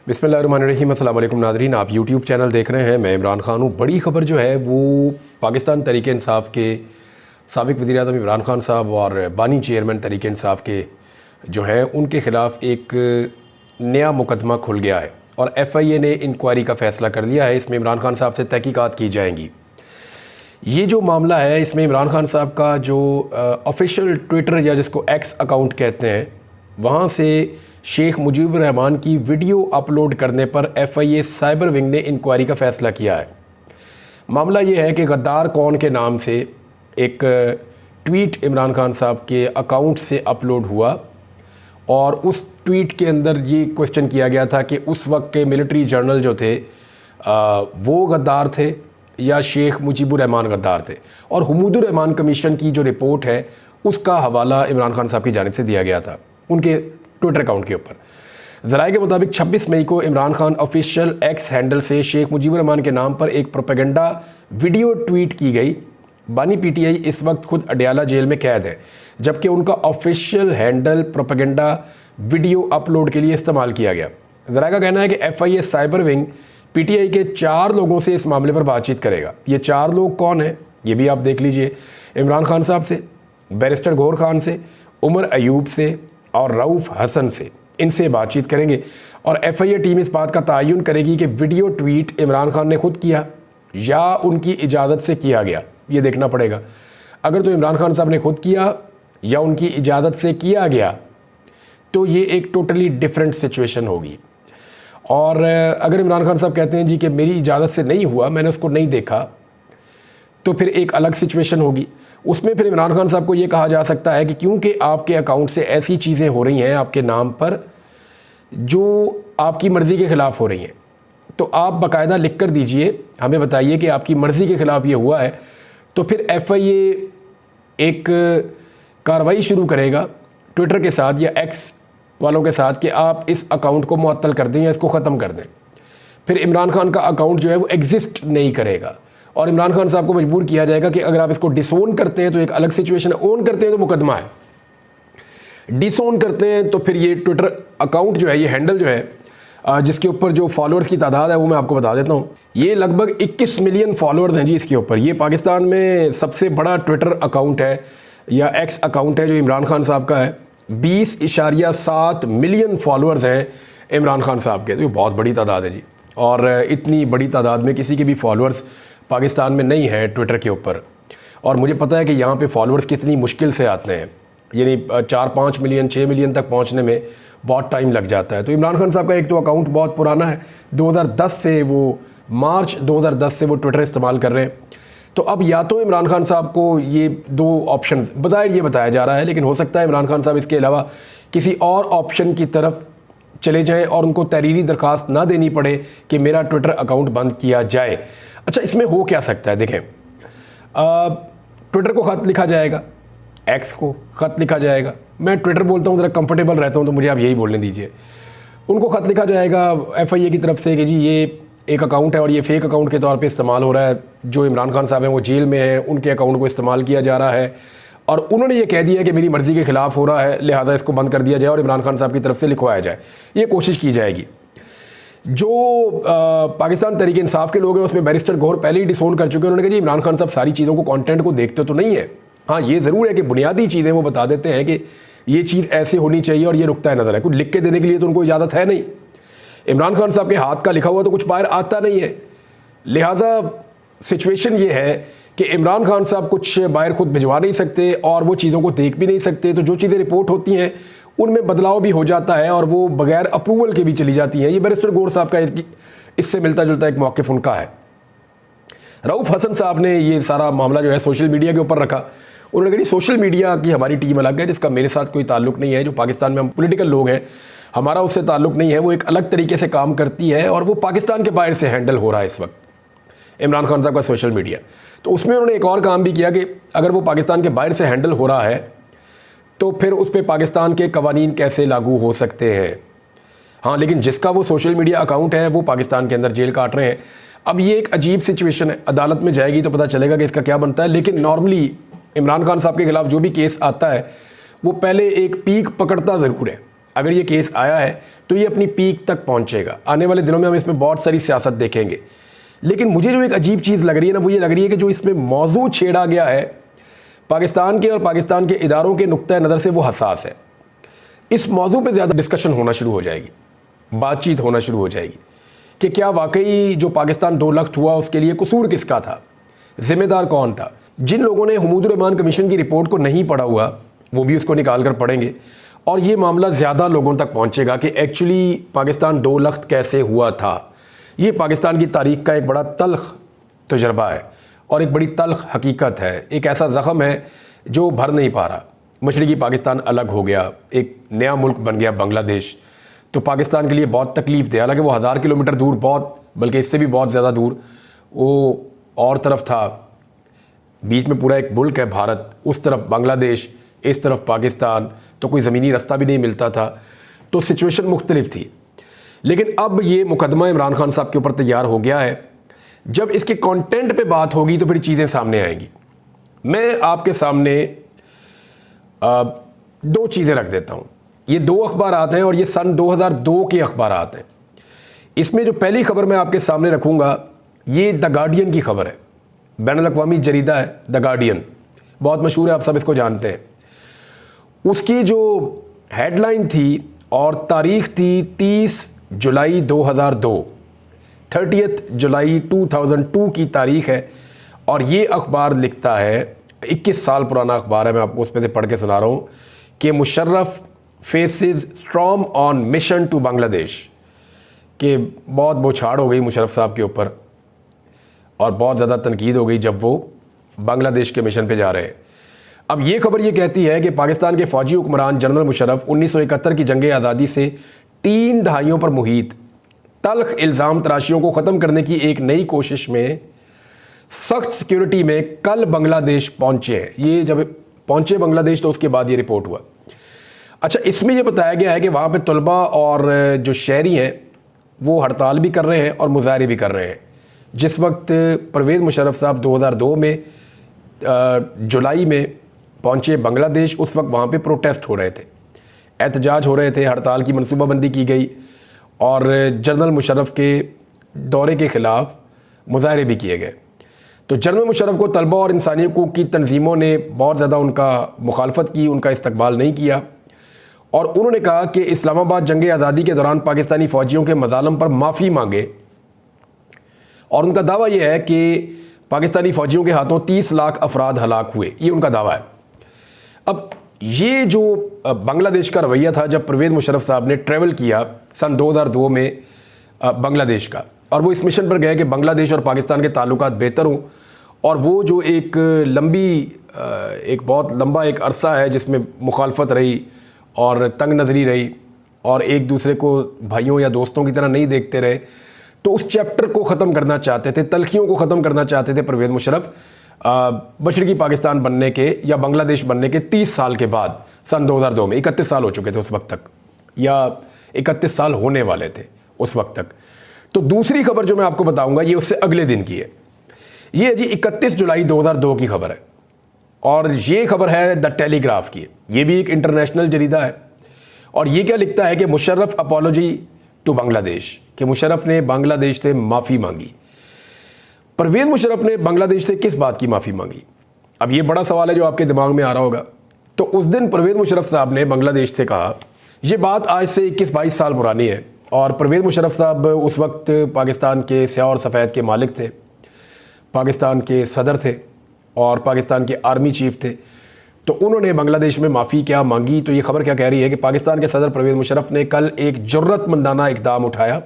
बिस्मिल्लाहिर्रहमानिर्रहीम। अस्सलाम वालेकुम नाज़रीन, आप यूट्यूब चैनल देख रहे हैं। मैं इमरान खान हूँ। बड़ी ख़बर जो है वो पाकिस्तान तहरीक इंसाफ के साबिक़ वज़ीर-ए-आज़म इमरान खान साहब और बानी चेयरमैन तहरीक इंसाफ के जो हैं उनके ख़िलाफ़ एक नया मुकदमा खुल गया है और FIA ने इंक्वायरी का फ़ैसला कर लिया है। इसमें इमरान खान साहब से तहकीकात की जाएंगी। ये जो मामला है इसमें इमरान खान साहब का जो ऑफिशियल ट्विटर या जिसको X अकाउंट कहते हैं वहाँ से शेख मुजीबुर रहमान की वीडियो अपलोड करने पर FIA साइबर विंग ने इंक्वायरी का फ़ैसला किया है। मामला ये है कि गद्दार कौन के नाम से एक ट्वीट इमरान खान साहब के अकाउंट से अपलोड हुआ और उस ट्वीट के अंदर ये क्वेश्चन किया गया था कि उस वक्त के मिलिट्री जर्नल जो थे वो गद्दार थे या शेख मुजीबुर रहमान गद्दार थे। और हुमूदुर रहमान कमीशन की जो रिपोर्ट है उसका हवाला इमरान खान साहब की जानिब से दिया गया था उनके ट्विटर अकाउंट के ऊपर। ज़राए के मुताबिक 26 मई को Imran Khan official X handle से शेख मुजीबुर रहमान के नाम पर एक प्रोपेगेंडा वीडियो ट्वीट की गई। बानी PTI इस वक्त खुद अडयाला जेल में कैद है, जबकि उनका official handle propaganda video upload के लिए इस्तेमाल किया गया। ज़राए का कहना है कि FIA साइबर विंग PTI के 4 लोगों से इस मामले पर बातचीत करेगा। ये 4 लोग कौन हैं ये भी आप देख लीजिए। इमरान खान साहब से, बैरिस्टर गौहर खान से, उमर अयूब से और रऊफ़ हसन से, इनसे बातचीत करेंगे और FIA टीम इस बात का तयन करेगी कि वीडियो ट्वीट इमरान खान ने खुद किया या उनकी इजाज़त से किया गया, ये देखना पड़ेगा। अगर तो इमरान खान साहब ने खुद किया या उनकी इजाज़त से किया गया तो ये एक टोटली डिफरेंट सिचुएशन होगी। और अगर इमरान खान साहब कहते हैं जी कि मेरी इजाज़त से नहीं हुआ, मैंने उसको नहीं देखा, तो फिर एक अलग सिचुएशन होगी। उसमें फिर इमरान खान साहब को ये कहा जा सकता है कि क्योंकि आपके अकाउंट से ऐसी चीज़ें हो रही हैं आपके नाम पर जो आपकी मर्ज़ी के ख़िलाफ़ हो रही हैं, तो आप बाकायदा लिख कर दीजिए, हमें बताइए कि आपकी मर्ज़ी के ख़िलाफ़ ये हुआ है। तो फिर FIA एक कार्रवाई शुरू करेगा ट्विटर के साथ या X वालों के साथ कि आप इस अकाउंट को मुअत्तल कर दें या इसको ख़त्म कर दें। फिर इमरान खान का अकाउंट जो है वो एग्जिस्ट नहीं करेगा और इमरान खान साहब को मजबूर किया जाएगा कि अगर आप इसको डिसोन करते हैं तो एक अलग सिचुएशन है, ओन करते हैं तो मुकदमा है, डिसोन करते हैं तो फिर ये ट्विटर अकाउंट जो है, ये हैंडल जो है जिसके ऊपर जो फॉलोअर्स की तादाद है वो मैं आपको बता देता हूँ। ये लगभग 21 मिलियन फॉलोअर्स हैं जी इसके ऊपर। ये पाकिस्तान में सबसे बड़ा ट्विटर अकाउंट है या X अकाउंट है जो इमरान खान साहब का है। 20.7 मिलियन फॉलोअर्स हैं इमरान खान साहब के, तो ये बहुत बड़ी तादाद है जी। और इतनी बड़ी तादाद में किसी के भी फॉलोअर्स पाकिस्तान में नहीं है ट्विटर के ऊपर। और मुझे पता है कि यहाँ पे फॉलोअर्स कितनी मुश्किल से आते हैं, यानी 4-5 मिलियन 6 मिलियन तक पहुँचने में बहुत टाइम लग जाता है। तो इमरान खान साहब का एक तो अकाउंट बहुत पुराना है, 2010 से वो मार्च 2010 से वो ट्विटर इस्तेमाल कर रहे हैं। तो अब या तो इमरान खान साहब को ये 2 ऑप्शन बज़ाहिर ये बताया जा रहा है, लेकिन हो सकता है इमरान खान साहब इसके अलावा किसी और ऑप्शन की तरफ चले जाएं और उनको तहरीरी दरख्वास्त ना देनी पड़े कि मेरा ट्विटर अकाउंट बंद किया जाए। अच्छा, इसमें हो क्या सकता है, देखें, ट्विटर को ख़त लिखा जाएगा, X को ख़त लिखा जाएगा। मैं ट्विटर बोलता हूँ ज़रा कंफर्टेबल रहता हूँ तो मुझे आप यही बोलने दीजिए। उनको ख़त लिखा जाएगा FIA की तरफ से कि जी ये एक अकाउंट है और ये फेक अकाउंट के तौर पे इस्तेमाल हो रहा है। जो इमरान खान साहब हैं वो जेल में हैं, उनके अकाउंट को इस्तेमाल किया जा रहा है और उन्होंने ये कह दिया कि मेरी मर्ज़ी के ख़िलाफ़ हो रहा है, लिहाजा इसको बंद कर दिया जाए और इमरान खान साहब की तरफ से लिखवाया जाए। ये कोशिश की जाएगी। जो पाकिस्तान तहरीक इंसाफ के लोग हैं उसमें बैरिस्टर गौहर पहले ही डिसोन कर चुके हैं। उन्होंने कहा जी इमरान खान साहब सारी चीज़ों को, कंटेंट को देखते तो नहीं है। हाँ, ये ज़रूर है कि बुनियादी चीज़ें वो बता देते हैं कि ये चीज़ ऐसे होनी चाहिए और ये नुक्ता नज़र है। कुछ लिख के देने के लिए तो उनको इजाज़त है नहीं। इमरान खान साहब के हाथ का लिखा हुआ तो कुछ बाहर आता नहीं है। लिहाजा सिचुएशन ये है कि इमरान खान साहब कुछ बाहर खुद भिजवा नहीं सकते और वो चीज़ों को देख भी नहीं सकते। तो जो चीज़ें रिपोर्ट होती हैं उनमें बदलाव भी हो जाता है और वो बगैर अप्रूवल के भी चली जाती हैं। ये बैरिस्टर गौहर साहब का इससे मिलता जुलता एक मौक़िफ़ उनका है। रऊफ़ हसन साहब ने ये सारा मामला जो है सोशल मीडिया के ऊपर रखा। उन्होंने कहा सोशल मीडिया की हमारी टीम अलग है जिसका मेरे साथ कोई ताल्लुक़ नहीं है। जो पाकिस्तान में हम पॉलिटिकल लोग हैं हमारा उससे ताल्लुक़ नहीं है, वो एक अलग तरीके से काम करती है और वो पाकिस्तान के बाहर से हैंडल हो रहा है इस वक्त इमरान खान साहब का सोशल मीडिया। तो उसमें उन्होंने एक और काम भी किया कि अगर वो पाकिस्तान के बाहर से हैंडल हो रहा है तो फिर उस पर पाकिस्तान के कवानीन कैसे लागू हो सकते हैं। हाँ, लेकिन जिसका वो सोशल मीडिया अकाउंट है वो पाकिस्तान के अंदर जेल काट रहे हैं। अब ये एक अजीब सिचुएशन है, अदालत में जाएगी तो पता चलेगा कि इसका क्या बनता है। लेकिन नॉर्मली इमरान खान साहब के ख़िलाफ़ जो भी केस आता है वो पहले एक पीक पकड़ता ज़रूर है। अगर ये केस आया है तो ये अपनी पीक तक पहुंचेगा। आने वाले दिनों में हम इसमें बहुत सारी सियासत देखेंगे। लेकिन मुझे जो एक अजीब चीज़ लग रही है ना, वो ये लग रही है कि जो इसमें मौजू छेड़ा गया है पाकिस्तान के और पाकिस्तान के इदारों के नुक्ता नज़र से, वो हसास है। इस मौजू पे ज़्यादा डिस्कशन होना शुरू हो जाएगी, बातचीत होना शुरू हो जाएगी कि क्या वाकई जो पाकिस्तान 2 लख्त हुआ उसके लिए कसूर किसका था, जिम्मेदार कौन था। जिन लोगों ने हमीदुर रहमान कमीशन की रिपोर्ट को नहीं पढ़ा हुआ वो भी उसको निकाल कर पढ़ेंगे और ये मामला ज़्यादा लोगों तक पहुँचेगा कि एक्चुअली पाकिस्तान 2 लख्त कैसे हुआ था। ये पाकिस्तान की तारीख़ का एक बड़ा तल्ख तजर्बा है और एक बड़ी तल्ख हकीकत है। एक ऐसा ज़ख़म है जो भर नहीं पा रहा। मशरक़ी पाकिस्तान अलग हो गया, एक नया मुल्क बन गया बांग्लादेश, तो पाकिस्तान के लिए बहुत तकलीफ़ दे। हालांकि वो 1000 किलोमीटर दूर, बहुत बल्कि इससे भी बहुत ज़्यादा दूर वो और तरफ था। बीच में पूरा एक मुल्क है भारत, उस तरफ बांग्लादेश, इस तरफ पाकिस्तान, तो कोई ज़मीनी रास्ता भी नहीं मिलता था, तो सिचुएशन मुख्तलिफ थी। लेकिन अब ये मुकदमा इमरान खान साहब के ऊपर तैयार हो गया है। जब इसके कंटेंट पे बात होगी तो फिर चीज़ें सामने आएंगी। मैं आपके सामने 2 चीज़ें रख देता हूँ। ये 2 अखबारात हैं और ये सन 2002 के अखबारात हैं। इसमें जो पहली खबर मैं आपके सामने रखूँगा ये द गार्डियन की खबर है। बैनुल-अक़वामी जरीदा है द गार्डियन, बहुत मशहूर है, आप सब इसको जानते हैं। उसकी जो हेडलाइन थी और तारीख़ थी 30 जुलाई 2002, 30 जुलाई 2002 की तारीख़ है। और ये अखबार लिखता है, 21 साल पुराना अखबार है, मैं आपको उसमें से पढ़ के सुना रहा हूँ कि Musharraf faces storm on mission to Bangladesh, कि बहुत बौछाड़ हो गई मुशर्रफ साहब के ऊपर और बहुत ज़्यादा तनकीद हो गई जब वो बांग्लादेश के मिशन पे जा रहे हैं। अब ये खबर ये कहती है कि पाकिस्तान के फ़ौजी हुक्मरान जनरल मुशर्रफ 1971 की जंग आज़ादी से 3 दहाइयों पर मुहित तल्ख इल्ज़ाम तराशियों को ख़त्म करने की एक नई कोशिश में सख्त सिक्योरिटी में कल बांग्लादेश पहुँचे हैं। ये जब पहुँचे बांग्लादेश तो उसके बाद ये रिपोर्ट हुआ। अच्छा, इसमें यह बताया गया है कि वहाँ पे तलबा और जो शहरी हैं वो हड़ताल भी कर रहे हैं और मुजाहरे भी कर रहे हैं। जिस वक्त परवेज़ मुशर्रफ साहब 2002 में जुलाई में पहुँचे बांग्लादेश, उस वक्त वहाँ पे प्रोटेस्ट हो रहे थे, एहतजाज हो रहे थे, हड़ताल की मनसूबाबंदी की गई और जनरल मुशर्रफ के दौरे के ख़िलाफ़ मुजाहरे भी किए गए। तो जनरल मुशर्रफ को तलबा और इंसानी हकूक़ की तंजीमों ने बहुत ज़्यादा उनका मुखालफत की, उनका इस्तकबाल नहीं किया और उन्होंने कहा कि इस्लामाबाद जंग आज़ादी के दौरान पाकिस्तानी फ़ौजियों के मज़ालम पर माफ़ी मांगे। और उनका दावा यह है कि पाकिस्तानी फ़ौजियों के हाथों 30 लाख अफराद हलाक हुए, ये उनका दावा है। अब ये जो बांग्लादेश का रवैया था जब परवेज़ मुशर्रफ साहब ने ट्रैवल किया सन 2002 में बांग्लादेश का, और वो इस मिशन पर गए कि बांग्लादेश और पाकिस्तान के ताल्लुकात बेहतर हों, और वो जो एक बहुत लंबा एक अरसा है जिसमें मुखालफत रही और तंग नज़री रही और एक दूसरे को भाइयों या दोस्तों की तरह नहीं देखते रहे, तो उस चैप्टर को ख़त्म करना चाहते थे, तलखियों को ख़त्म करना चाहते थे परवेज़ मुशर्रफ मशरक़ी पाकिस्तान बनने के या बांग्लादेश बनने के 30 साल के बाद, सन 2002 में। 31 साल हो चुके थे उस वक्त तक, या 31 साल होने वाले थे उस वक्त तक। तो दूसरी खबर जो मैं आपको बताऊंगा ये उससे अगले दिन की है। ये है जी 31 जुलाई 2002 की खबर है और ये खबर है द टेलीग्राफ की। ये भी एक इंटरनेशनल जरीदा है और ये क्या लिखता है कि मुशर्रफ अपॉलोजी टू बांग्लादेश, कि मुशर्रफ ने बांग्लादेश से माफ़ी मांगी। परवेज़ मुशर्रफ ने बांग्लादेश से किस बात की माफ़ी मांगी? अब ये बड़ा सवाल है जो आपके दिमाग में आ रहा होगा। तो उस दिन परवेज़ मुशर्रफ साहब ने बांग्लादेश से कहा, ये बात आज से 21-22 साल पुरानी है और परवेज़ मुशर्रफ साहब उस वक्त पाकिस्तान के स्याह और सफ़ेद के मालिक थे, पाकिस्तान के सदर थे और पाकिस्तान के आर्मी चीफ थे। तो उन्होंने बांग्लादेश में माफ़ी क्या मांगी? तो ये खबर क्या कह रही है कि पाकिस्तान के सदर परवेज़ मुशर्रफ ने कल एक जुर्रतमंदाना इक़दाम उठाया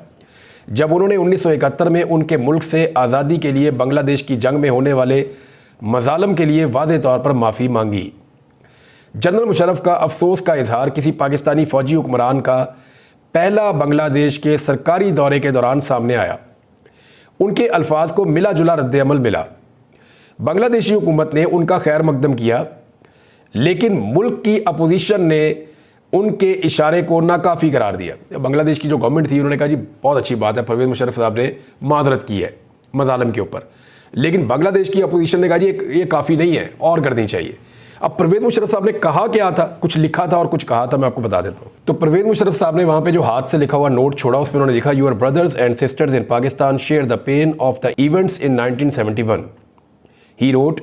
जब उन्होंने 1971 में उनके मुल्क से आज़ादी के लिए बांग्लादेश की जंग में होने वाले मज़ालम के लिए वाज़े तौर पर माफ़ी मांगी। जनरल मुशर्रफ का अफसोस का इजहार किसी पाकिस्तानी फ़ौजी हुक्मरान का पहला बांग्लादेश के सरकारी दौरे के दौरान सामने आया। उनके अल्फाज को मिला जुला रद्द-ए-अमल मिला। बांग्लादेशी हुकूमत ने उनका खैर मकदम किया, लेकिन मुल्क की अपोजिशन ने उनके इशारे को नाकाफ़ी करार दिया। बांग्लादेश की जो गवर्नमेंट थी उन्होंने कहा जी बहुत अच्छी बात है, परवेज़ मुशर्रफ साहब ने माजरत की है मज़ालम के ऊपर, लेकिन बांग्लादेश की अपोजिशन ने कहा जी ये काफ़ी नहीं है, और करनी चाहिए। अब परवेज़ मुशर्रफ साहब ने कहा क्या था, कुछ लिखा था और कुछ कहा था, मैं आपको बता देता हूँ। तो परवेज़ मुशर्रफ साहब ने वहाँ पे जो हाथ से लिखा हुआ नोट छोड़ा, उसमें उन्होंने लिखा, your brothers and sisters in Pakistan share the pain of the events in 1971। He wrote,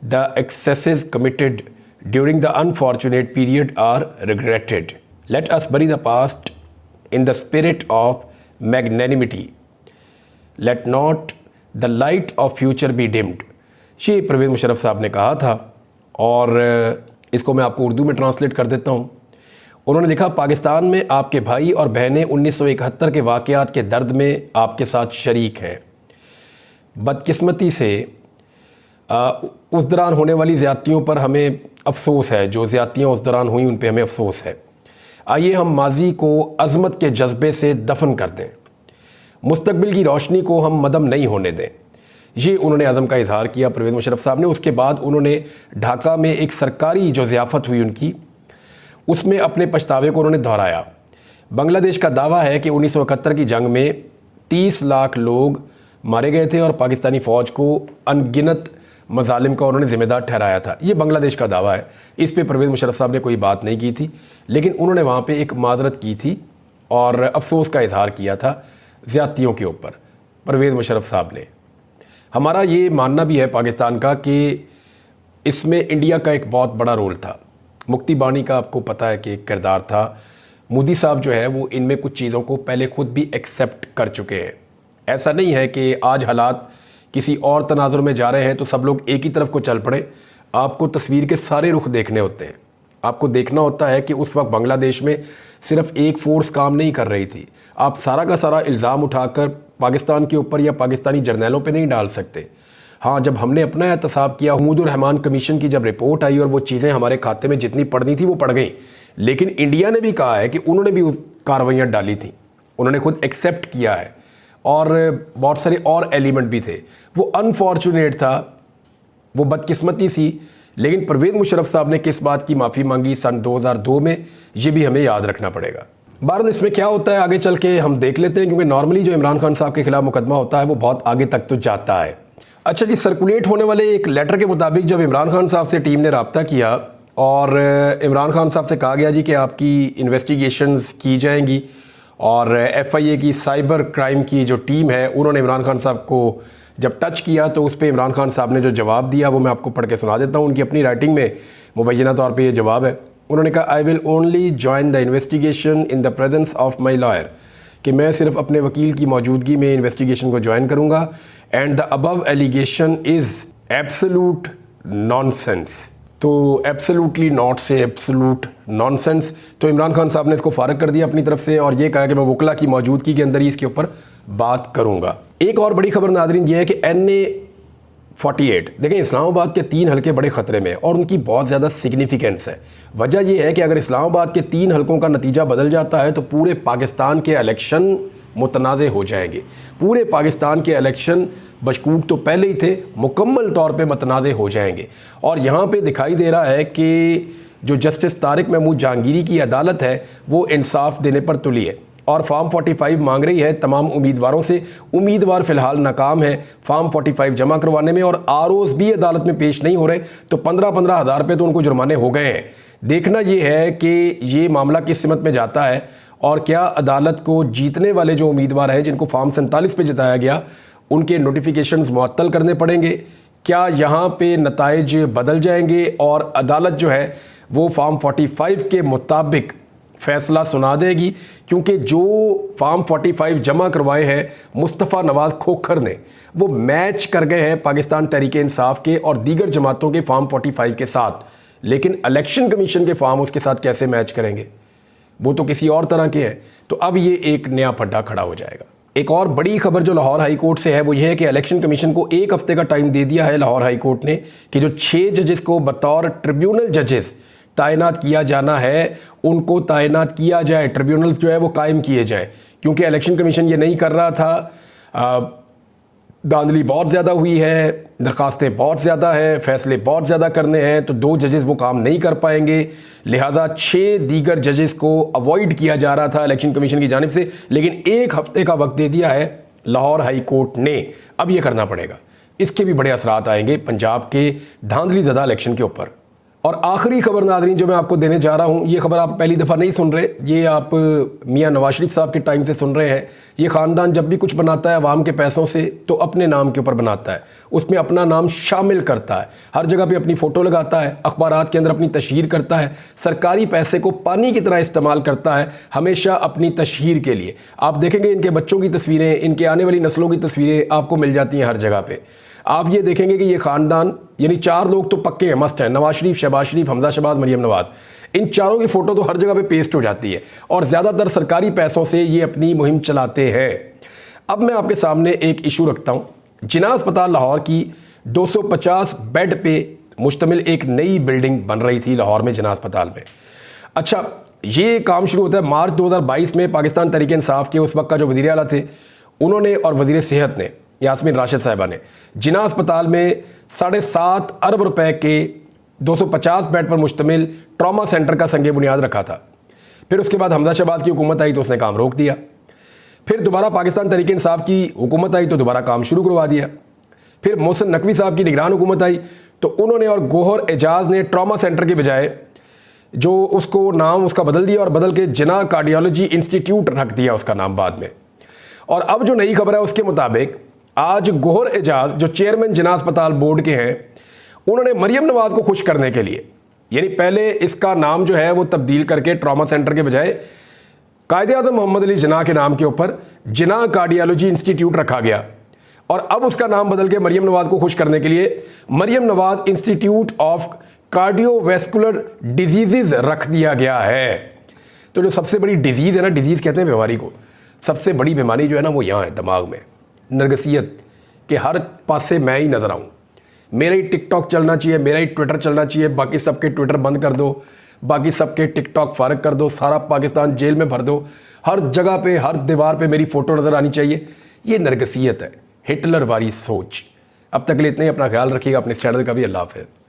the excesses committed during the unfortunate period are regretted. Let us bury the past in the spirit of magnanimity. Let not the light of future be dimmed. ये परवेज़ मुशर्रफ साहब ने कहा था, और इसको मैं आपको उर्दू में ट्रांसलेट कर देता हूँ। उन्होंने लिखा, पाकिस्तान में आपके भाई और बहनें 1971 के वाक़यात के दर्द में आपके साथ शरीक हैं। बदकिस्मती से उस दौरान होने वाली ज़्यादतियों पर हमें अफसोस है, जो ज़्यादतियाँ उस दौरान हुई उन पर हमें अफसोस है। आइए हम माजी को अज़मत के जज्बे से दफन कर दें, मुस्तकबिल की रोशनी को हम मदम नहीं होने दें। ये उन्होंने अज़म का इजहार किया परवेज़ मुशर्रफ साहब ने। उसके बाद उन्होंने ढाका में एक सरकारी जो ज़ियाफ़त हुई उनकी, उसमें अपने पछतावे को उन्होंने दोहराया। बांग्लादेश का दावा है कि 1971 की जंग में 30 लाख लोग मारे गए थे और पाकिस्तानी फ़ौज को अनगिनत मजालिम का उन्होंने ज़िम्मेदार ठहराया था। ये बांग्लादेश का दावा है, इस पे परवेज़ मुशर्रफ साहब ने कोई बात नहीं की थी, लेकिन उन्होंने वहाँ पे एक माजरत की थी और अफसोस का इजहार किया था ज़्यादतियों के ऊपर परवेज़ मुशर्रफ साहब ने। हमारा ये मानना भी है पाकिस्तान का कि इसमें इंडिया का एक बहुत बड़ा रोल था। मुक्ति बानी का आपको पता है कि एक किरदार था। मोदी साहब जो है वो इनमें कुछ चीज़ों को पहले खुद भी एक्सेप्ट कर चुके हैं। ऐसा नहीं है कि आज हालात किसी और तनाजुर में जा रहे हैं तो सब लोग एक ही तरफ को चल पड़े। आपको तस्वीर के सारे रुख देखने होते हैं। आपको देखना होता है कि उस वक्त बांग्लादेश में सिर्फ एक फ़ोर्स काम नहीं कर रही थी। आप सारा का सारा इल्ज़ाम उठाकर पाकिस्तान के ऊपर या पाकिस्तानी जर्नैलों पे नहीं डाल सकते। हाँ, जब हमने अपना एहतसाब किया, हुमूदुर रहमान कमीशन की जब रिपोर्ट आई और वो चीज़ें हमारे खाते में जितनी पड़नी थी वो पड़ गई, लेकिन इंडिया ने भी कहा है कि उन्होंने भी कार्रवाइयाँ डाली थी, उन्होंने खुद एक्सेप्ट किया है, और बहुत सारे और एलिमेंट भी थे। वो अनफॉर्चुनेट था, वो बदकिस्मती थी, लेकिन परवेज़ मुशर्रफ साहब ने किस बात की माफ़ी मांगी सन 2002 में, ये भी हमें याद रखना पड़ेगा। बहरहाल इसमें क्या होता है आगे चल के हम देख लेते हैं, क्योंकि नॉर्मली जो इमरान खान साहब के खिलाफ मुकदमा होता है वो बहुत आगे तक तो जाता है। अच्छा जी, सर्कुलेट होने वाले एक लेटर के मुताबिक जब इमरान खान साहब से टीम ने रब्ता किया और इमरान खान साहब से कहा गया जी कि आपकी इन्वेस्टिगेशंस की जाएंगी, और FIA की साइबर क्राइम की जो टीम है उन्होंने इमरान खान साहब को जब टच किया तो उस पर इमरान खान साहब ने जो जवाब दिया वो मैं आपको पढ़ के सुना देता हूँ। उनकी अपनी राइटिंग में मुबैना तौर पे ये जवाब है। उन्होंने कहा, I will only join the investigation in the presence of my lawyer, कि मैं सिर्फ अपने वकील की मौजूदगी में इन्वेस्टिगेशन को ज्वाइन करूँगा। And the above allegation is absolute nonsense. तो एब्सोल्युटली नॉट से एब्सोल्यूट नॉनसेंस। तो इमरान खान साहब ने इसको फारग कर दिया अपनी तरफ से और ये कहा कि मैं वकला की मौजूदगी के अंदर ही इसके ऊपर बात करूंगा। एक और बड़ी खबर नाज़रीन ये है कि NA-48, देखें, इस्लामाबाद के 3 हलके बड़े ख़तरे में और उनकी बहुत ज़्यादा सिग्निफिकेंस है। वजह यह है कि अगर इस्लामाबाद के 3 हलकों का नतीजा बदल जाता है तो पूरे पाकिस्तान के इलेक्शन मुतनाज़े हो जाएंगे। पूरे पाकिस्तान के इलेक्शन बशकूक तो पहले ही थे, मुकम्मल तौर पे मुतनाज़े हो जाएंगे। और यहाँ पे दिखाई दे रहा है कि जो जस्टिस तारिक महमूद जहांगीरी की अदालत है वो इंसाफ देने पर तुली है और फॉर्म 45 मांग रही है तमाम उम्मीदवारों से। उम्मीदवार फ़िलहाल नाकाम है फॉर्म 45 जमा करवाने में, और ROs भी अदालत में पेश नहीं हो रहे, तो 15-15 हज़ार रुपये तो उनको जुर्माने हो गए हैं। देखना ये है कि ये मामला किस सिमत में जाता है और क्या अदालत को जीतने वाले जो उम्मीदवार हैं जिनको फॉर्म 47 पे जिताया गया उनके नोटिफिकेशंस मुअत्तल करने पड़ेंगे, क्या यहाँ पे नताइज बदल जाएंगे और अदालत जो है वो फॉर्म 45 के मुताबिक फ़ैसला सुना देगी। क्योंकि जो फॉर्म 45 जमा करवाए हैं मुस्तफ़ा नवाज़ खोखर ने, वो मैच कर गए हैं पाकिस्तान तहरीक इंसाफ के और दीगर जमातों के फॉर्म 45 के साथ, लेकिन इलेक्शन कमीशन के फॉर्म उसके साथ कैसे मैच करेंगे, वो तो किसी और तरह के हैं। तो अब ये एक नया फड्डा खड़ा हो जाएगा। एक और बड़ी खबर जो लाहौर हाई कोर्ट से है वो ये है कि इलेक्शन कमीशन को 1 हफ्ते का टाइम दे दिया है लाहौर हाई कोर्ट ने कि जो 6 जजेस को बतौर ट्रिब्यूनल जजेस तैनात किया जाना है उनको तैनात किया जाए, ट्रिब्यूनल्स जो है वो कायम किए जाएं। क्योंकि इलेक्शन कमीशन ये नहीं कर रहा था, धांधली बहुत ज़्यादा हुई है, दरख्वास्तें बहुत ज़्यादा हैं, फ़ैसले बहुत ज़्यादा करने हैं, तो 2 जजेस वो काम नहीं कर पाएंगे। लिहाजा 6 दीगर जजेस को अवॉइड किया जा रहा था इलेक्शन कमीशन की जानिब से, लेकिन 1 हफ्ते का वक्त दे दिया है लाहौर हाई कोर्ट ने। अब ये करना पड़ेगा, इसके भी बड़े असरात आएंगे पंजाब के धांधली ज़दा इलेक्शन के ऊपर। और आखिरी खबर नाज़रीन जो मैं आपको देने जा रहा हूँ, ये खबर आप पहली दफ़ा नहीं सुन रहे, ये आप मियाँ नवाज शरीफ साहब के टाइम से सुन रहे हैं। ये ख़ानदान जब भी कुछ बनाता है अवाम के पैसों से तो अपने नाम के ऊपर बनाता है, उसमें अपना नाम शामिल करता है, हर जगह पे अपनी फ़ोटो लगाता है, अखबारात के अंदर अपनी तशहीर करता है, सरकारी पैसे को पानी की तरह इस्तेमाल करता है हमेशा अपनी तशहीर के लिए। आप देखेंगे इनके बच्चों की तस्वीरें, इनके आने वाली नस्लों की तस्वीरें आपको मिल जाती हैं हर जगह पर। आप ये देखेंगे कि ये ख़ानदान यानी 4 लोग तो पक्के हैं, मस्ट हैं, नवाज शरीफ, शहबाज शरीफ, हमजा शहबाज, मरियम नवाज, इन चारों की फ़ोटो तो हर जगह पे पेस्ट हो जाती है और ज़्यादातर सरकारी पैसों से ये अपनी मुहिम चलाते हैं। अब मैं आपके सामने एक इशू रखता हूँ। जिन्ना अस्पताल लाहौर की 250 बेड पे मुश्तमिल एक नई बिल्डिंग बन रही थी लाहौर में जिन्ना अस्पताल में। अच्छा, ये काम शुरू होता है मार्च 2022 में। पाकिस्तान तहरीक इंसाफ के उस वक्त का जो वज़ीर आला थे उन्होंने और वज़ीर सेहत ने, यास्मीन राशिद साहिबा ने, जिन्ना अस्पताल में 7.5 अरब रुपए के 250 बेड पर मुश्तमिल ट्रॉमा सेंटर का संग बुनियाद रखा था। फिर उसके बाद हमजा शहबाज की हुकूमत आई तो उसने काम रोक दिया। फिर दोबारा पाकिस्तान तहरीक इंसाफ की हुकूमत आई तो दोबारा काम शुरू करवा दिया। फिर मोहसिन नकवी साहब की निगरान हुकूमत आई तो उन्होंने और गौहर एजाज ने ट्रॉमा सेंटर के बजाय जो उसको नाम उसका बदल दिया और बदल के जिन्ना कार्डियोलॉजी इंस्टीट्यूट रख दिया उसका नाम बाद में। और अब जो नई खबर है उसके मुताबिक आज गौहर एजाज जो चेयरमैन जिन्ना अस्पताल बोर्ड के हैं, उन्होंने मरियम नवाज को खुश करने के लिए, यानी पहले इसका नाम जो है वो तब्दील करके ट्रॉमा सेंटर के बजाय कायदे-ए-आज़म मोहम्मद अली जिन्ना के नाम के ऊपर जिन्ना कार्डियोलॉजी इंस्टीट्यूट रखा गया और अब उसका नाम बदल के मरियम नवाज को खुश करने के लिए Maryam Nawaz institute of cardiovascular disease रख दिया गया है। तो जो सबसे बड़ी डिजीज़ है ना, डिजीज़ कहते हैं बीमारी को, सबसे बड़ी बीमारी जो है ना वो यहाँ है दिमाग में, नरगसियत के हर पास से मैं ही नज़र आऊँ। मेरा ही टिकटॉक चलना चाहिए, मेरा ही ट्विटर चलना चाहिए, बाकी सबके ट्विटर बंद कर दो, बाकी सबके टिकटॉक फारग कर दो, सारा पाकिस्तान जेल में भर दो, हर जगह पे हर दीवार पे मेरी फ़ोटो नज़र आनी चाहिए। ये नरगसियत है, हिटलर वाली सोच। अब तक के लिए इतना ही, अपना ख्याल रखिएगा, अपने इस चैनल का भी। अल्लाह हाफ़िज़।